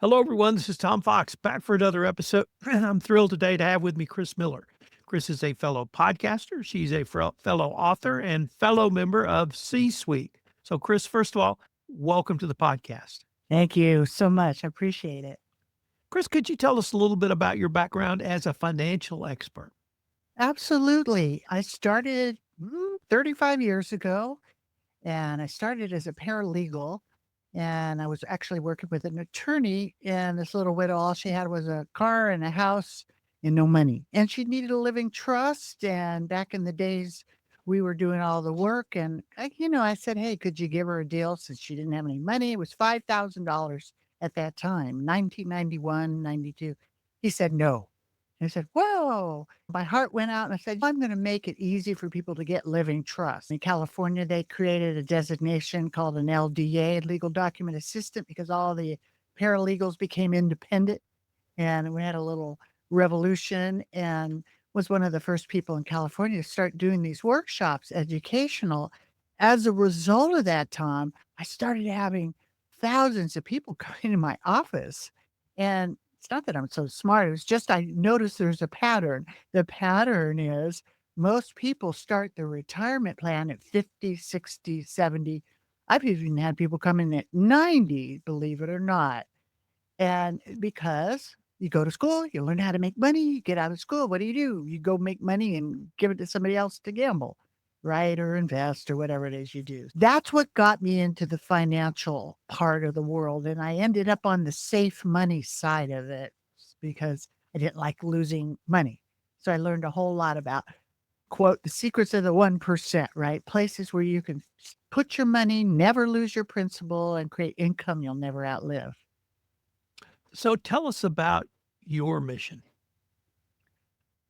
Hello, everyone. This is Tom Fox back for another episode. I'm thrilled today to have with me Kris Miller. Kris is a fellow podcaster. She's a fellow author and fellow member of C Suite. So, Kris, first of all, welcome to the podcast. Thank you so much. I appreciate it. Kris, could you tell us a little bit about your background as a financial expert? Absolutely. I started 35 years ago, and I started as a paralegal. And I was actually working with an attorney, and this little widow, all she had was a car and a house and no money. And she needed a living trust. And back in the days, we were doing all the work. And I said, hey, could you give her a deal since she didn't have any money? It was $5,000 at that time, 1991, 92. He said, no. And I said, whoa. My heart went out and I said, I'm going to make it easy for people to get living trust. In California, they created a designation called an LDA, legal document assistant, because all the paralegals became independent. And we had a little revolution and was one of the first people in California to start doing these workshops, educational. As a result of that, Tom, I started having thousands of people coming to my office. And it's not that I'm so smart. It was just I noticed there's a pattern. The pattern is most people start their retirement plan at 50, 60, 70. I've even had people come in at 90, believe it or not. And because you go to school, you learn how to make money, you get out of school. What do? You go make money and give it to somebody else to gamble, right? Or invest or whatever it is you do. That's what got me into the financial part of the world. And I ended up on the safe money side of it because I didn't like losing money. So I learned a whole lot about, quote, the secrets of the 1%, right? Places where you can put your money, never lose your principal, and create income you'll never outlive. So, tell us about your mission.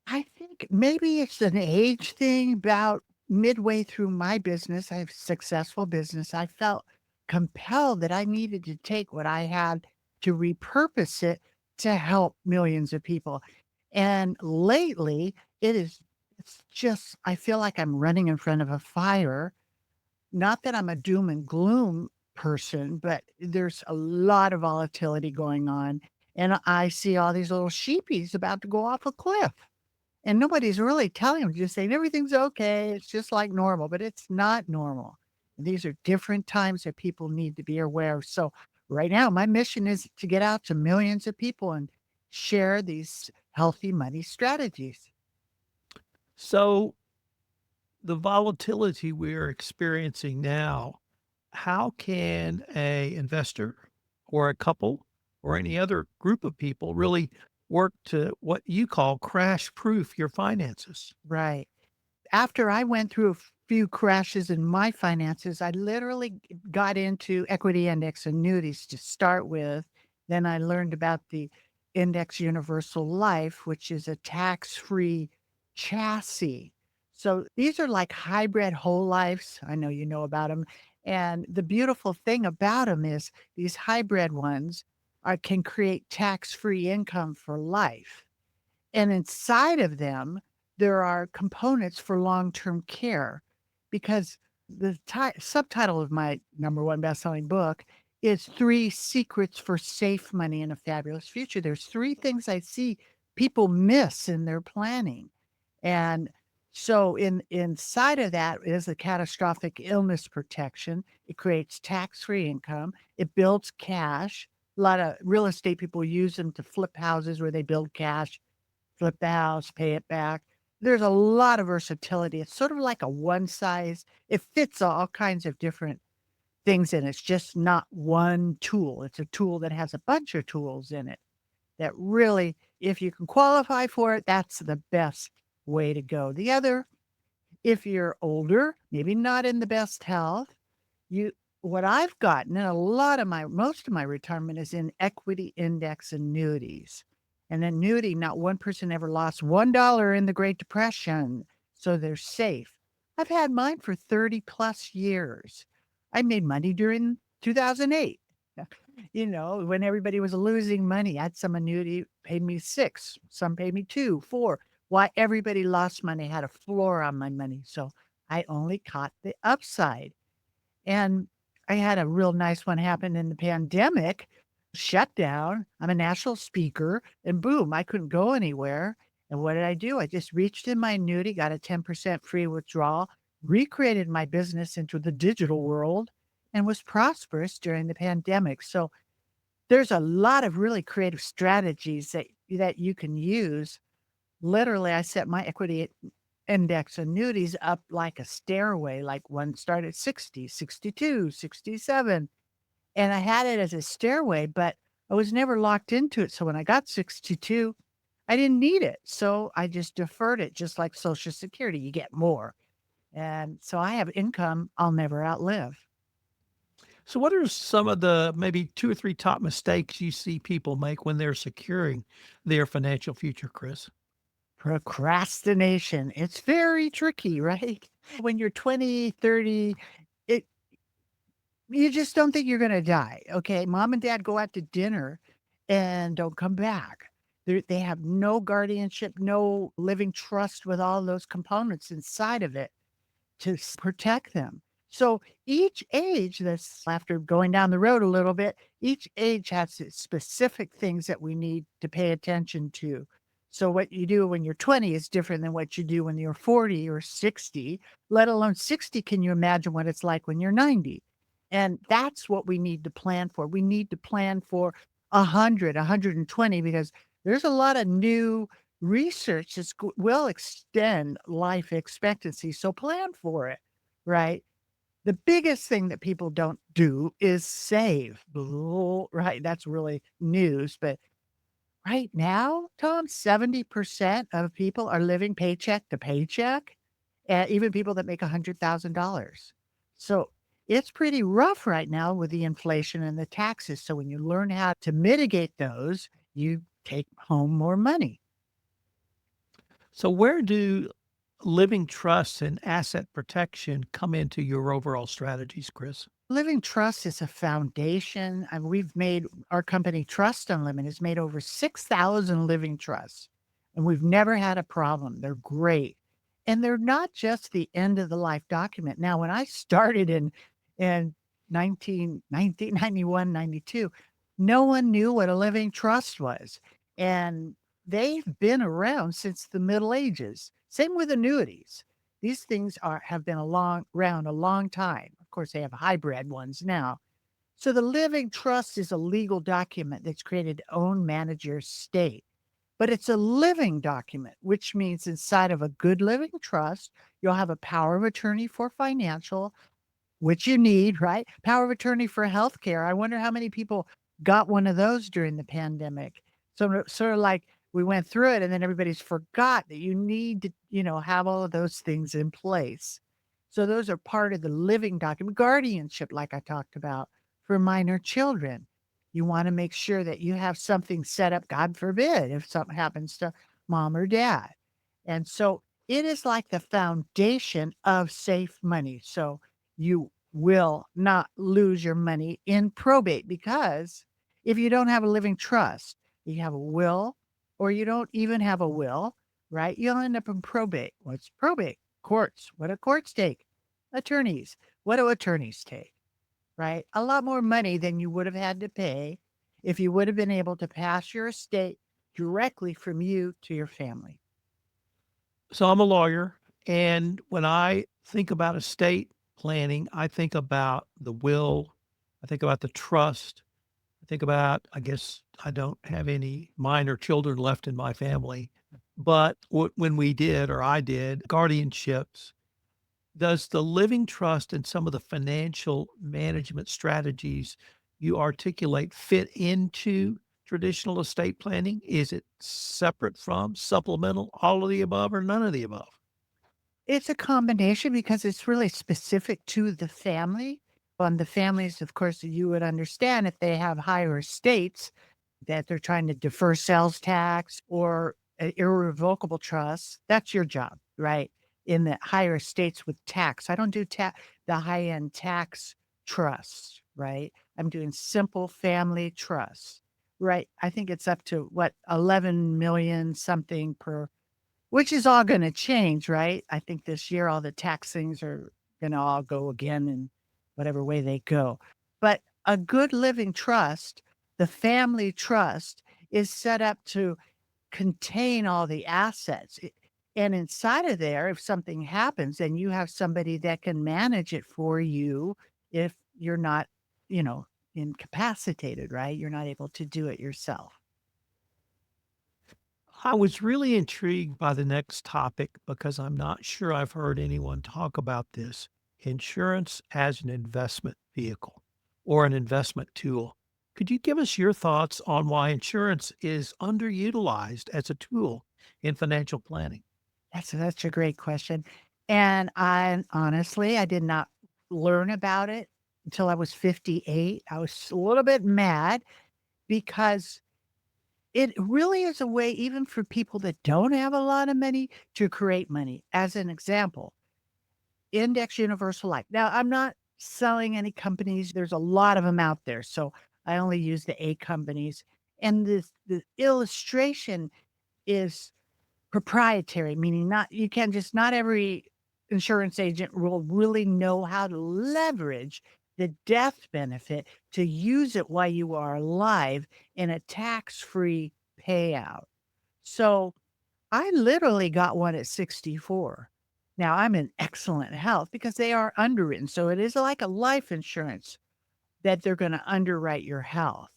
I think maybe it's an age thing. About midway through my business, I have successful business. I felt compelled that I needed to take what I had to repurpose it to help millions of people. And lately, it's just, I feel like I'm running in front of a fire. Not that I'm a doom and gloom person, but there's a lot of volatility going on. And I see all these little sheepies about to go off a cliff. And nobody's really telling them, just saying everything's okay. It's just like normal, but it's not normal. These are different times that people need to be aware of. So right now, my mission is to get out to millions of people and share these healthy money strategies. So, the volatility we're experiencing now, how can a investor or a couple or any other group of people really work to what you call crash proof your finances? Right. After I went through a few crashes in my finances, I literally got into equity index annuities to start with. Then I learned about the index universal life, which is a tax-free chassis. So these are like hybrid whole lives. I know you know about them. And the beautiful thing about them is these hybrid ones can create tax-free income for life. And inside of them, there are components for long-term care because the subtitle of my number one best-selling book is 3 Secrets for Safe Money in a Fabulous Future. There's 3 things I see people miss in their planning. And so inside of that is the catastrophic illness protection. It creates tax-free income. It builds cash. A lot of real estate people use them to flip houses where they build cash, flip the house, pay it back. There's a lot of versatility. It's sort of like a one size, it fits all kinds of different things in it. It's just not one tool. It's a tool that has a bunch of tools in it that really, if you can qualify for it, that's the best way to go. The other, if you're older, maybe not in the best health, you what I've gotten and a lot of my most of my retirement is in equity index annuities. An annuity, not one person ever lost $1 in the Great Depression, so they're safe. I've had mine for 30 plus years. I made money during 2008. When everybody was losing money, I had some annuity paid me 6, some paid me 2, 4. Why everybody lost money, had a floor on my money, so I only caught the upside. And I had a real nice one happen in the pandemic. shut down. I'm a national speaker, and boom, I couldn't go anywhere. And what did I do? I just reached in my annuity, got a 10% free withdrawal, recreated my business into the digital world, and was prosperous during the pandemic. So there's a lot of really creative strategies that you can use. Literally, I set my equity index annuities up like a stairway, like one started at 60, 62, 67. And I had it as a stairway, but I was never locked into it. So when I got 62, I didn't need it. So I just deferred it, just like Social Security. You get more. And so I have income I'll never outlive. So what are some of the maybe 2 or 3 top mistakes you see people make when they're securing their financial future, Chris? Procrastination. It's very tricky, right? When you're 20, 30, it you just don't think you're gonna die, okay? Mom and dad go out to dinner and don't come back. They have no guardianship, no living trust with all those components inside of it to protect them. So each age that's after going down the road a little bit, each age has its specific things that we need to pay attention to. So what you do when you're 20 is different than what you do when you're 40 or 60, let alone 60. Can you imagine what it's like when you're 90? And that's what we need to plan for. We need to plan for 100, 120, because there's a lot of new research that will extend life expectancy, so plan for it, right? The biggest thing that people don't do is save, right? That's really news, but right now, Tom, 70% of people are living paycheck to paycheck, and even people that make $100,000. So it's pretty rough right now with the inflation and the taxes. So when you learn how to mitigate those, you take home more money. So where do living trusts and asset protection come into your overall strategies, Chris? Living trust is a foundation, and we've made our company Trust Unlimited has made over 6,000 living trusts, and we've never had a problem. They're great. And they're not just the end of the life document. Now, when I started in 1991, 92, no one knew what a living trust was. And they've been around since the Middle Ages. Same with annuities. These things have been around a long time. Of course, they have hybrid ones now. So the living trust is a legal document that's created to own, manage your estate. But it's a living document, which means inside of a good living trust, you'll have a power of attorney for financial, which you need, right? Power of attorney for healthcare. I wonder how many people got one of those during the pandemic. So sort of like we went through it and then everybody's forgot that you need to, have all of those things in place. So those are part of the living document. Guardianship, like I talked about, for minor children. You want to make sure that you have something set up, God forbid, if something happens to mom or dad. And so it is like the foundation of safe money. So you will not lose your money in probate, because if you don't have a living trust, you have a will, or you don't even have a will, right? You'll end up in probate. What's probate? Courts. What do courts take? Attorneys. What do attorneys take? Right? A lot more money than you would have had to pay if you would have been able to pass your estate directly from you to your family. So I'm a lawyer, and when I think about estate planning, I think about the will, I think about the trust, I think about, I guess I don't have any minor children left in my family, but when we did, or I did, guardianships, does the living trust and some of the financial management strategies you articulate fit into traditional estate planning? Is it separate from, supplemental, all of the above, or none of the above? It's a combination because it's really specific to the family. On the families, of course, you would understand if they have higher estates that they're trying to defer sales tax or irrevocable trust. That's your job, right? In the higher estates with tax. I don't do the high end tax trusts, right? I'm doing simple family trusts, right? I think it's up to what, 11 million something per, which is all gonna change, right? I think this year, all the tax things are gonna all go again in whatever way they go. But a good living trust The family trust is set up to contain all the assets. And inside of there, if something happens, then you have somebody that can manage it for you if you're not, you know, incapacitated, right? You're not able to do it yourself. I was really intrigued by the next topic because I'm not sure I've heard anyone talk about this. Insurance as an investment vehicle or an investment tool. Could you give us your thoughts on why insurance is underutilized as a tool in financial planning? That's such a great question. And I honestly, I did not learn about it until I was 58. I was a little bit mad because it really is a way, even for people that don't have a lot of money, to create money. As an example, Index Universal Life. Now, I'm not selling any companies. There's a lot of them out there. So I only use the A companies. And the illustration is proprietary, meaning not you can just not every insurance agent will really know how to leverage the death benefit to use it while you are alive in a tax-free payout. So I literally got one at 64. Now I'm in excellent health because they are underwritten. So it is like a life insurance that they're going to underwrite your health.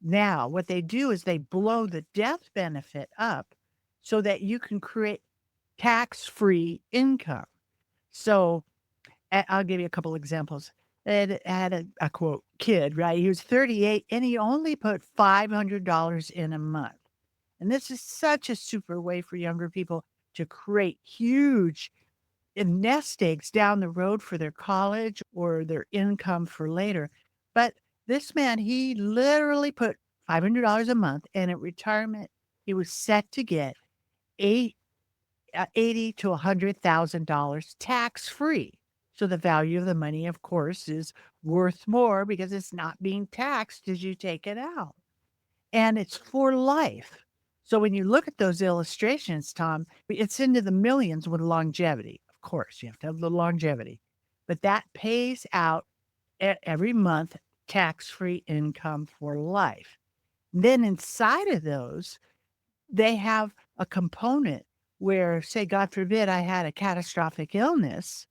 Now, what they do is they blow the death benefit up so that you can create tax-free income. So, I'll give you a couple examples. Ed had a quote, kid, right? He was 38 and he only put $500 in a month. And this is such a super way for younger people to create huge nest eggs down the road for their college or their income for later. But this man, he literally put $500 a month, and at retirement, he was set to get eight, 80 to $100,000 tax free. So the value of the money, of course, is worth more because it's not being taxed as you take it out, and it's for life. So when you look at those illustrations, Tom, it's into the millions with longevity. Of course, you have to have the longevity, but that pays out every month tax-free income for life. Then inside of those, they have a component where, say, God forbid, I had a catastrophic illness,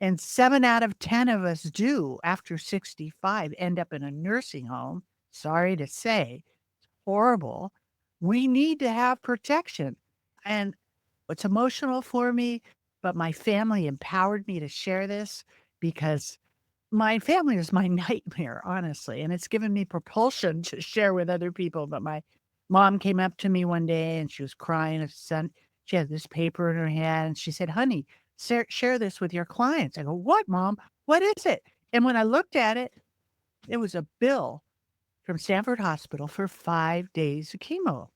and 7 out of 10 of us do after 65 end up in a nursing home. Sorry to say, horrible. We need to have protection. And it's emotional for me, but my family empowered me to share this because my family is my nightmare, honestly, and it's given me propulsion to share with other people. But my mom came up to me one day and she was crying. She had this paper in her hand and she said, "Honey, share this with your clients." I go, "What, Mom? What is it?" And when I looked at it, it was a bill from Stanford Hospital for 5 days of chemo,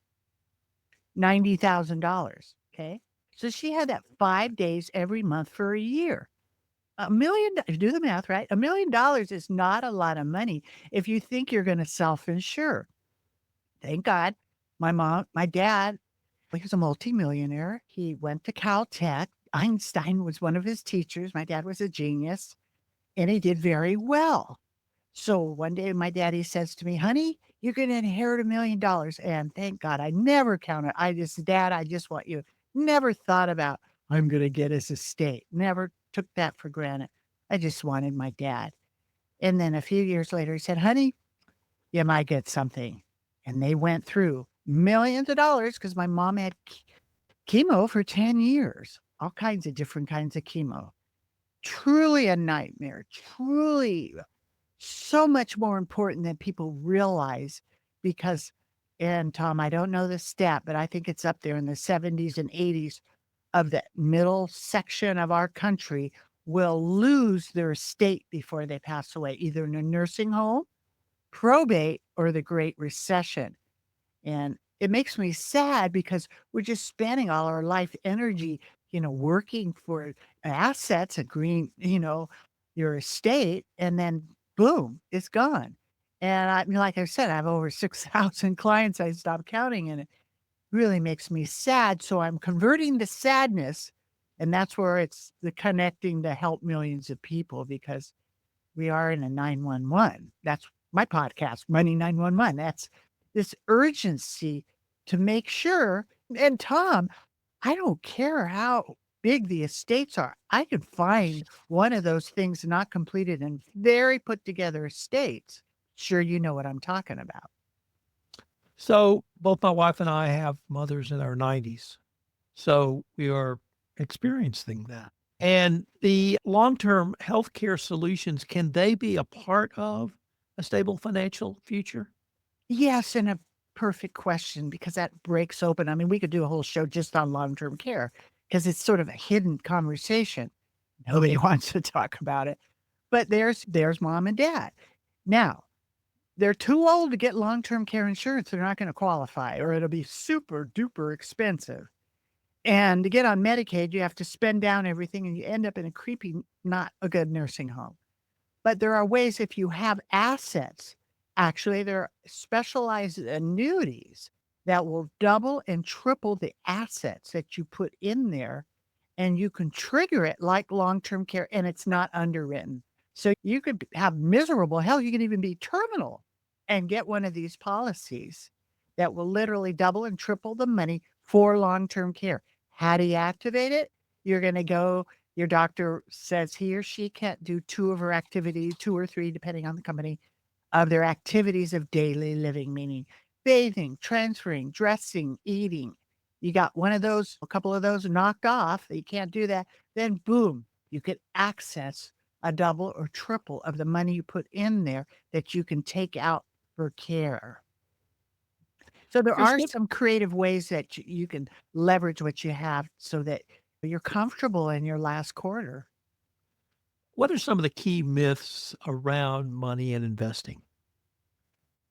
$90,000. Okay. So she had that 5 days every month for a year. Do the math, right? $1 million is not a lot of money if you think you're going to self insure. Thank God. My dad, well, he was a multimillionaire. He went to Caltech. Einstein was one of his teachers. My dad was a genius and he did very well. So one day my daddy says to me, "Honey, you're going to inherit $1 million." And thank God I never counted. Dad, I just want you. Never thought about I'm going to get his estate. Never took that for granted. I just wanted my dad. And then a few years later, he said, "Honey, you might get something." And they went through millions of dollars because my mom had chemo for 10 years, all kinds of different kinds of chemo. Truly a nightmare. Truly so much more important than people realize because and Tom, I don't know the stat, but I think it's up there in the 70s and 80s of the middle section of our country will lose their estate before they pass away, either in a nursing home, probate, or the Great Recession. And it makes me sad because we're just spending all our life energy, working for assets, your estate, and then boom, it's gone. And I mean, like I said, I have over 6,000 clients. I stopped counting and it really makes me sad. So I'm converting the sadness. And that's where it's the connecting to help millions of people because we are in a 911. That's my podcast, Money 911. That's this urgency to make sure. And Tom, I don't care how big the estates are. I could find one of those things not completed and very put together estates. Sure, you know what I'm talking about. So both my wife and I have mothers in our 90s. So we are experiencing that. And the long-term healthcare solutions, can they be a part of a stable financial future? Yes, and a perfect question because that breaks open. I mean, we could do a whole show just on long-term care because it's sort of a hidden conversation. Nobody wants to talk about it. But there's mom and dad. Now, they're too old to get long-term care insurance. They're not going to qualify or it'll be super duper expensive. And to get on Medicaid, you have to spend down everything and you end up in a creepy, not a good nursing home. But there are ways if you have assets, actually, there are specialized annuities that will double and triple the assets that you put in there, and you can trigger it like long-term care, and it's not underwritten. So you could have miserable health. You can even be terminal and get one of these policies that will literally double and triple the money for long-term care. How do you activate it? You're going to go your doctor says he or she can't do 2 of her activities, 2 or 3, depending on the company, of their activities of daily living, meaning bathing, transferring, dressing, eating. You got one of those, a couple of those knocked off, you can't do that, then boom, you could access a double or triple of the money you put in there that you can take out for care. So there Chris, are some creative ways that you can leverage what you have so that you're comfortable in your last quarter. what are some of the key myths around money and investing?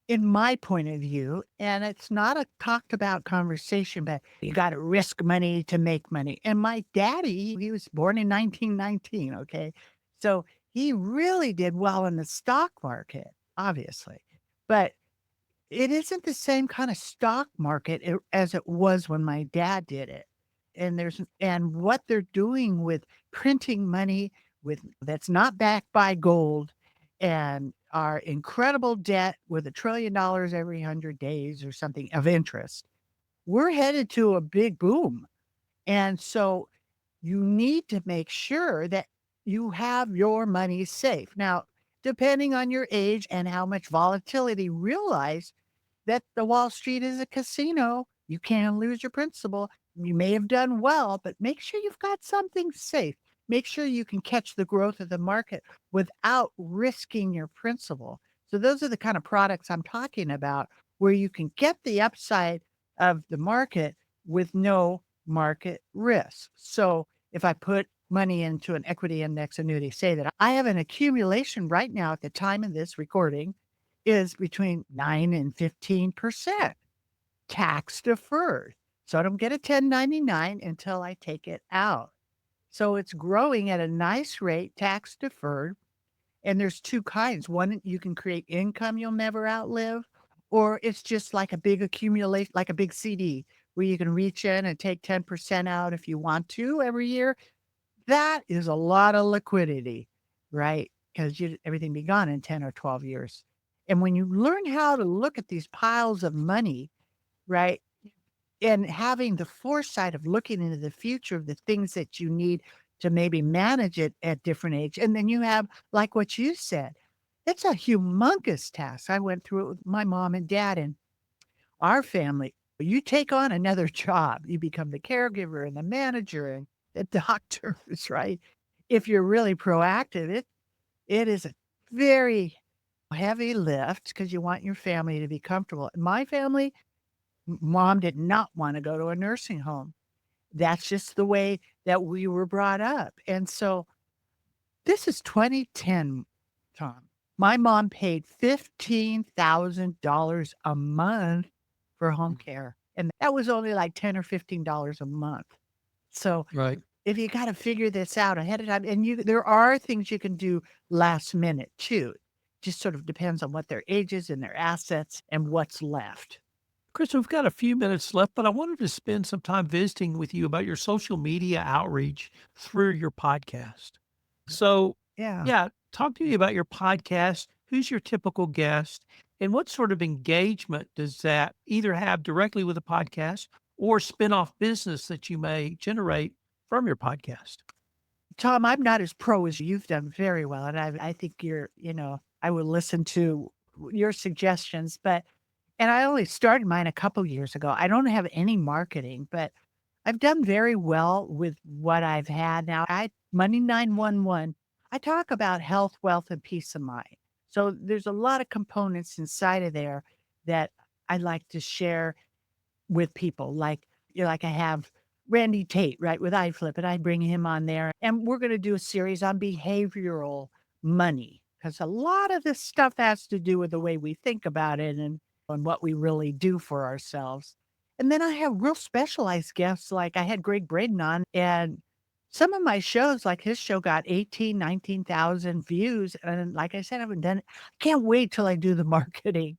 In my point of view, and it's not a talked about conversation, but you gotta risk money to make money. And my daddy, he was born in 1919, okay? So he really did well in the stock market, obviously. But it isn't the same kind of stock market as it was when my dad did it. And what they're doing with printing money with that's not backed by gold and our incredible debt with $1 trillion every 100 days or something of interest. We're headed to a big boom. And so you need to make sure that you have your money safe. Now, depending on your age and how much volatility, realize that the Wall Street is a casino. You can lose your principal. You may have done well, but make sure you've got something safe. Make sure you can catch the growth of the market without risking your principal. So those are the kind of products I'm talking about where you can get the upside of the market with no market risk. So if I put money into an equity index annuity, say that I have an accumulation right now at the time of this recording is between 9 and 15% tax deferred. So I don't get a 1099 until I take it out. So it's growing at a nice rate, tax deferred. And there's 2 kinds. One, you can create income you'll never outlive, or it's just like a big accumulation, like a big CD where you can reach in and take 10% out if you want to every year. That is a lot of liquidity, right? Because you everything be gone in 10 or 12 years. And when you learn how to look at these piles of money, right, and having the foresight of looking into the future of the things that you need to maybe manage it at different age, and then you have, like what you said, it's a humongous task. I went through it with my mom and dad and our family. You take on another job, you become the caregiver and the manager and the doctors, right? If you're really proactive, it is a very heavy lift because you want your family to be comfortable. My family, mom did not wanna go to a nursing home. That's just the way that we were brought up, and so this is 2010, Tom. My mom paid $15,000 a month for home care, and that was only like 10 or $15 a month. So, Right. if you gotta figure this out ahead of time and there are things you can do last minute too. Just sort of depends on what their age is and their assets and what's left. Chris, we've got a few minutes left, but I wanted to spend some time visiting with you about your social media outreach through your podcast. So, Yeah. yeah, talk to me about your podcast. Who's your typical guest? And what sort of engagement does that either have directly with the podcast or spin-off business that you may generate from your podcast? Tom, I'm not as pro as you've done very well, and I think I would listen to your suggestions, but and I only started mine a couple years ago. I don't have any marketing, but I've done very well with what I've had now. Money 911, I talk about health, wealth, and peace of mind. So there's a lot of components inside of there that I like to share with people. Like I have Randy Tate, right, with iFlip, and I bring him on there. And we're going to do a series on behavioral money because a lot of this stuff has to do with the way we think about it and on what we really do for ourselves. And then I have real specialized guests. Like I had Greg Braden on, and some of my shows, like his show got 18, 19,000 views. And like I said, I haven't done it. I can't wait till I do the marketing.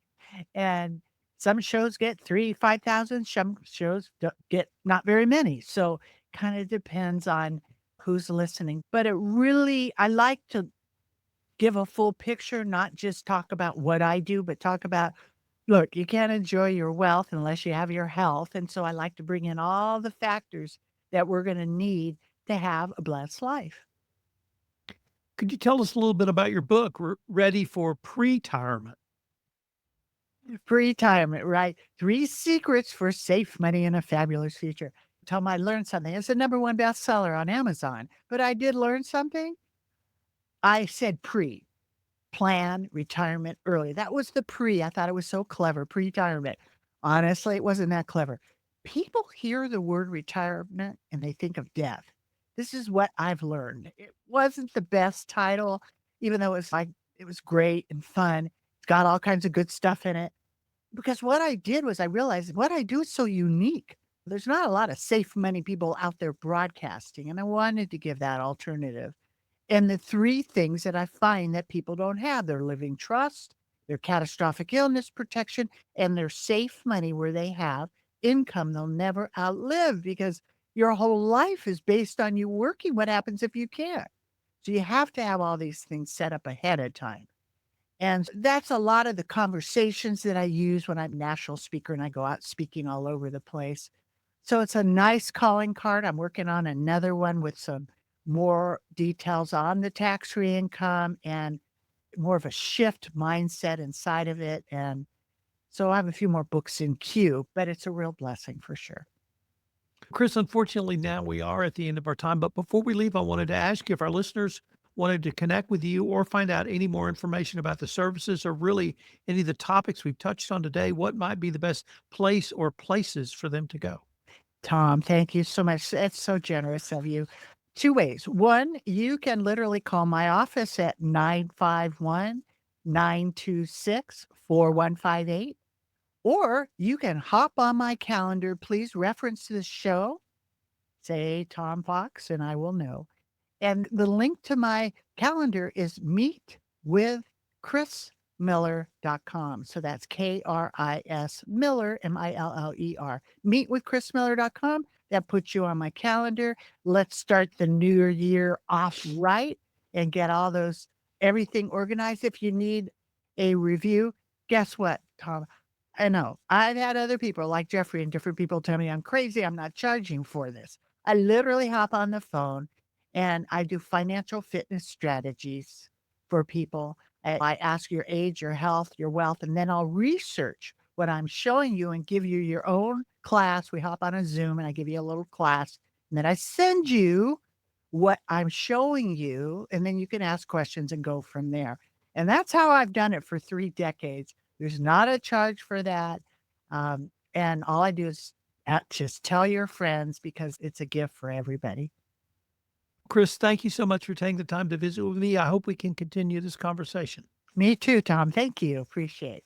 And some shows get 3, 5,000, some shows get not very many. So kind of depends on who's listening. But I like to give a full picture, not just talk about what I do, but talk about, look, you can't enjoy your wealth unless you have your health. And so I like to bring in all the factors that we're going to need to have a blessed life. Could you tell us a little bit about your book, Ready for Pre-Tirement? Pre-retirement, right? 3 secrets for safe money and a fabulous future. Tell 'em I learned something. It's the #1 bestseller on Amazon, but I did learn something. I said plan retirement early. That was the pre. I thought it was so clever, pre-retirement. Honestly, it wasn't that clever. People hear the word retirement and they think of death. This is what I've learned. It wasn't the best title, even though it was great and fun. It's got all kinds of good stuff in it. Because what I did was I realized what I do is so unique. There's not a lot of safe money people out there broadcasting, and I wanted to give that alternative. And the 3 things that I find that people don't have, their living trust, their catastrophic illness protection, and their safe money where they have income they'll never outlive because your whole life is based on you working. What happens if you can't? So you have to have all these things set up ahead of time. And that's a lot of the conversations that I use when I'm a national speaker and I go out speaking all over the place. So it's a nice calling card. I'm working on another one with some more details on the tax-free income and more of a shift mindset inside of it. And so I have a few more books in queue, but it's a real blessing for sure. Kris, unfortunately, now we are at the end of our time. But before we leave, I wanted to ask you if our listeners wanted to connect with you or find out any more information about the services or really any of the topics we've touched on today, what might be the best place or places for them to go? Tom, thank you so much. That's so generous of you. 2 ways. 1, you can literally call my office at 951-926-4158, or you can hop on my calendar. Please reference the show, say Tom Fox, and I will know. And the link to my calendar is meetwithkrismiller.com. So that's Kris Miller, Miller. Meetwithkrismiller.com. That puts you on my calendar. Let's start the new year off right and get everything organized. If you need a review, guess what, Tom? I know I've had other people like Jeffrey and different people tell me I'm crazy. I'm not charging for this. I literally hop on the phone and I do financial fitness strategies for people. I ask your age, your health, your wealth, and then I'll research what I'm showing you and give you your own class. We hop on a Zoom and I give you a little class. And then I send you what I'm showing you. And then you can ask questions and go from there. And that's how I've done it for 3 decades. There's not a charge for that. And all I do is just tell your friends because it's a gift for everybody. Kris, thank you so much for taking the time to visit with me. I hope we can continue this conversation. Me too, Tom. Thank you. Appreciate